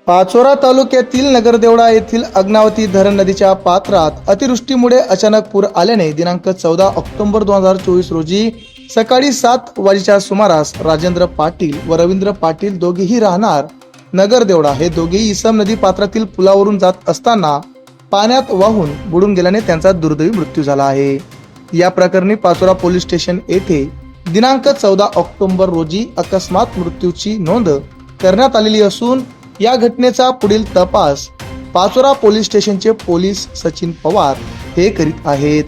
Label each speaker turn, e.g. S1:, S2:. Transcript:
S1: पाचोरा तालुक्यातील नगरदेवडा येथील अग्नावती धरण नदीच्या पात्रात अतिवृष्टीमुळे अचानक पूर आल्याने दिनांक 14 ऑक्टोबर 2024 रोजी सकाळी 7 वाजेच्या सुमारास राजेंद्र पाटील व रवींद्र पाटील दोघेही राहणार नगरदेवडा हे दोघेही इसम नदी पात्रातील पुलावरून जात असताना पाण्यात वाहून बुडून गेल्याने त्यांचा दुर्दैवी मृत्यू झाला आहे। या प्रकरणी पाचोरा पोलीस स्टेशन येथे दिनांक 14 ऑक्टोबर रोजी अकस्मात मृत्यूची नोंद करण्यात आलेली असून या घटनेचा पुढील तपास पाचोरा पोलीस स्टेशनचे पोलीस सचिन पवार हे करीत आहेत।